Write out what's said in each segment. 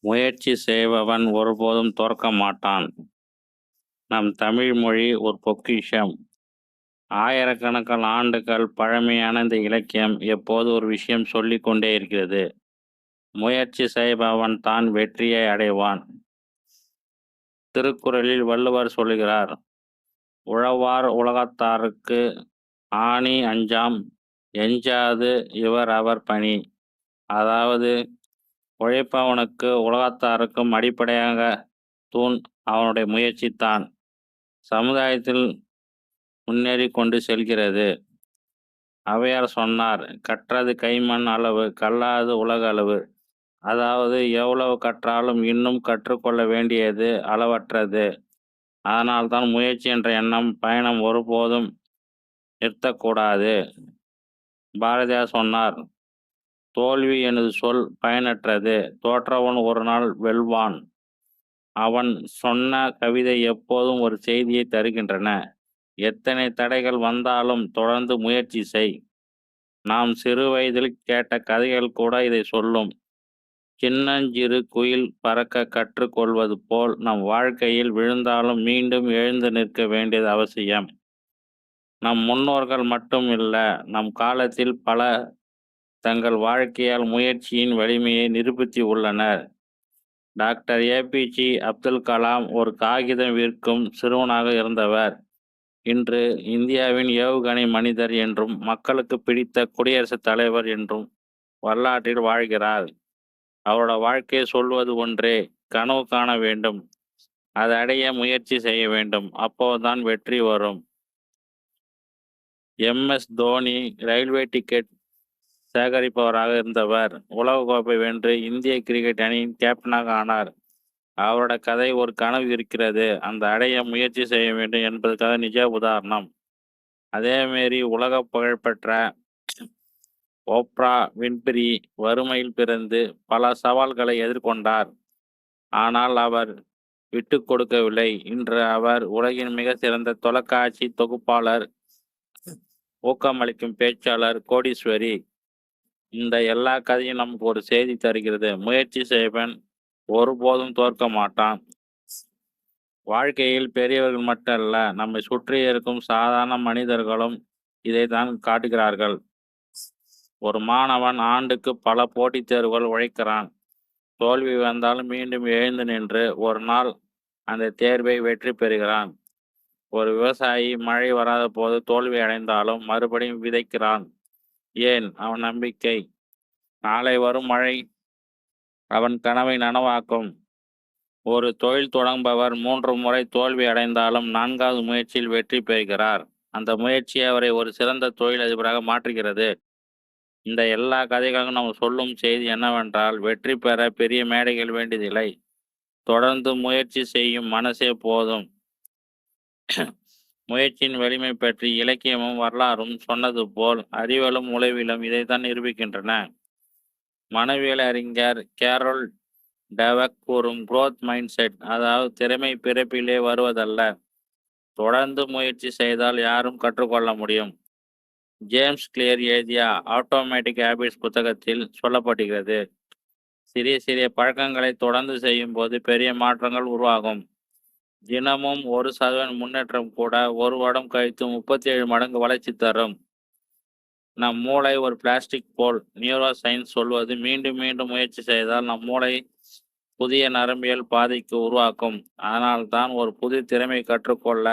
முயற்சி செய்பவன் ஒருபோதும் தோற்க மாட்டான். நம் தமிழ் மொழி ஒரு பொக்கிஷம். ஆயிரக்கணக்கான ஆண்டுகள் பழமையான இந்த இலக்கியம் எப்போது ஒரு விஷயம் சொல்லிக் கொண்டே இருக்கிறது. முயற்சி செய்பவன் தான் வெற்றியை அடைவான். திருக்குறளில் வள்ளுவர் சொல்கிறார், உழவார் உலகத்தார்க்கு ஆணி அஞ்சாம் எஞ்சாது இவர் அவர் பணி. அதாவது, உழைப்பவனுக்கு உலகத்தாருக்கும் அடிப்படையாக தூண் அவனுடைய முயற்சி தான் சமுதாயத்தில் முன்னேறி கொண்டு செல்கிறது. ஔவையார் சொன்னார், கற்றது கைமண் அளவு, கல்லாது உலக அளவு. அதாவது, எவ்வளவு கற்றாலும் இன்னும் கற்றுக்கொள்ள வேண்டியது அளவற்றது. அதனால்தான் முயற்சி என்ற பயணம் ஒருபோதும் நிறுத்தக்கூடாது. பாரதியார் சொன்னார், தோல்வி எனது சொல் பயனற்றது, தோற்றவன் ஒரு நாள் வெல்வான். அவன் சொன்ன கவிதை எப்போதும் ஒரு செய்தியை தருகின்றன. எத்தனை தடைகள் வந்தாலும் தொடர்ந்து முயற்சி செய். நாம் சிறு வயதில் கேட்ட கதைகள் கூட இதை சொல்லும். சின்னஞ்சிறு குயில் பறக்க கற்றுக்கொள்வது போல் நம் வாழ்க்கையில் விழுந்தாலும் மீண்டும் எழுந்து நிற்க வேண்டியது அவசியம். நம் முன்னோர்கள் மட்டும் இல்ல, நம் காலத்தில் பல தங்கள் வாழ்க்கையால் முயற்சியின் வலிமையை நிரூபித்து உள்ளனர். டாக்டர் ஏபிஜே அப்துல் கலாம் ஒரு காகிதம் விற்கும் சிறுவனாக இருந்தவர். இன்று இந்தியாவின் ஏவுகணை மனிதர் என்றும் மக்களுக்கு பிடித்த குடியரசுத் தலைவர் என்றும் வரலாற்றில் வாழ்கிறார். அவரோட வாழ்க்கையை சொல்வது ஒன்றே, கனவு காண வேண்டும், அதை அடைய முயற்சி செய்ய வேண்டும், அப்போதுதான் வெற்றி வரும். எம்.எஸ். தோனி ரயில்வே டிக்கெட் சேகரிப்பவராக இருந்தவர். உலகக்கோப்பை வென்று இந்திய கிரிக்கெட் அணியின் கேப்டனாக ஆனார். அவரோட கதை ஒரு கனவு இருக்கிறது, அந்த அடைய முயற்சி செய்ய வேண்டும் என்பதற்காக நிஜ உதாரணம். அதேமாரி உலக புகழ்பெற்ற ஓப்ரா வின்ஃப்ரி வறுமையில் பிறந்து பல சவால்களை எதிர்கொண்டார். ஆனால் அவர் விட்டு கொடுக்கவில்லை. இன்று அவர் உலகின் மிக சிறந்த தொலைக்காட்சி தொகுப்பாளர், ஊக்கமளிக்கும் பேச்சாளர், கோடீஸ்வரி. இந்த எல்லா கதையும் நமக்கு ஒரு செய்தி தருகிறது. முயற்சி செய்வன் ஒருபோதும் தோற்க மாட்டான். வாழ்க்கையில் பெரியவர்கள் மட்டுமல்ல, நம்மை சுற்றி இருக்கும் சாதாரண மனிதர்களும் இதைத்தான் காட்டுகிறார்கள். ஒரு மாணவன் ஆண்டுக்கு பல போட்டித் தேர்வுகள் உழைக்கிறான். தோல்வி வந்தாலும் மீண்டும் எழுந்து நின்று ஒரு நாள் அந்த தேர்வை வெற்றி பெறுகிறான். ஒரு விவசாயி மழை வராத போது தோல்வி அடைந்தாலும் மறுபடியும் விதைக்கிறான். ஏன்? அவன் நம்பிக்கை, நாளை வரும் மழை அவன் கனவை நனவாக்கும். ஒரு தொழில் தொடங்குபவர் 3 முறை தோல்வி அடைந்தாலும் 4வது முயற்சியில் வெற்றி பெறுகிறார். அந்த முயற்சி அவரை ஒரு சிறந்த தொழிலதிபராக மாற்றுகிறது. இந்த எல்லா கதைகளும் நம்ம சொல்லும் செய்தி என்னவென்றால், வெற்றி பெற பெரிய மேடைகள் வேண்டியதில்லை, தொடர்ந்து முயற்சி செய்யும் மனசே போதும். முயற்சியின் வலிமை பற்றி இலக்கியமும் வரலாறும் சொன்னது போல் அறிவியலும் உளவியலும் இதைத்தான் நிரூபிக்கின்றன. மனவியல் அறிஞர் கேரோல் டெவக் கூறும் குரோத் மைண்ட் செட், அதாவது திறமை பிறப்பிலே வருவதல்ல, தொடர்ந்து முயற்சி செய்தால் யாரும் கற்றுக்கொள்ள முடியும். ஜேம்ஸ் கிளியர் எழுதிய ஆட்டோமேட்டிக் ஹேபிட்ஸ் புத்தகத்தில் சொல்லப்படுகிறது, சிறிய சிறிய பழக்கங்களை தொடர்ந்து செய்யும் போது பெரிய மாற்றங்கள் உருவாகும். தினமும் 1% முன்னேற்றம் கூட 1 வருடம் கழித்து 37 மடங்கு வளர்ச்சி தரும். நம் மூளை ஒரு பிளாஸ்டிக் போல். நியூரோ சயின்ஸ் சொல்வது, மீண்டும் மீண்டும் முயற்சி செய்தால் நம் மூளை புதிய நரம்பியல் பாதைக்கு உருவாக்கும். அதனால்தான் ஒரு புது திறமை கற்றுக்கொள்ள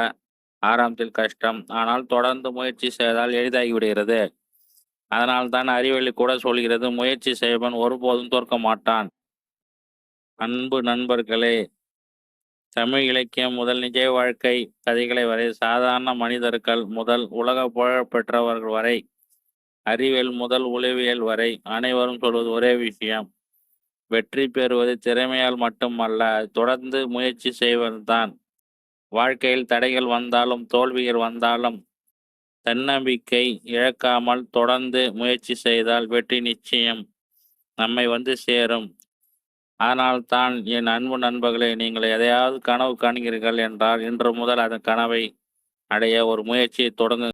ஆரம்பத்தில் கஷ்டம், ஆனால் தொடர்ந்து முயற்சி செய்தால் எளிதாகிவிடுகிறது. அதனால்தான் அறிவியல் கூட சொல்கிறது, முயற்சி செய்வன் ஒருபோதும் தோற்க மாட்டான். அன்பு நண்பர்களே, தமிழ் இலக்கியம் முதல் நிஜ வாழ்க்கை கதைகளை வரை, சாதாரண மனிதர்கள் முதல் உலக புகழ் பெற்றவர்கள் வரை, அறிவியல் முதல் உளவியல் வரை, அனைவரும் சொல்வது ஒரே விஷயம், வெற்றி பெறுவது திறமையால் மட்டுமல்ல, தொடர்ந்து முயற்சி செய்வதுதான். வாழ்க்கையில் தடைகள் வந்தாலும் தோல்விகள் வந்தாலும் தன்னம்பிக்கை இழக்காமல் தொடர்ந்து முயற்சி செய்தால் வெற்றி நிச்சயம் நம்மை வந்து சேரும். அதனால்தான் என் அன்பு நண்பர்களே, நீங்கள் எதையாவது கனவு காண்கிறீர்கள் என்றால் இன்று முதல் அந்த கனவை அடைய ஒரு முயற்சியை தொடங்க.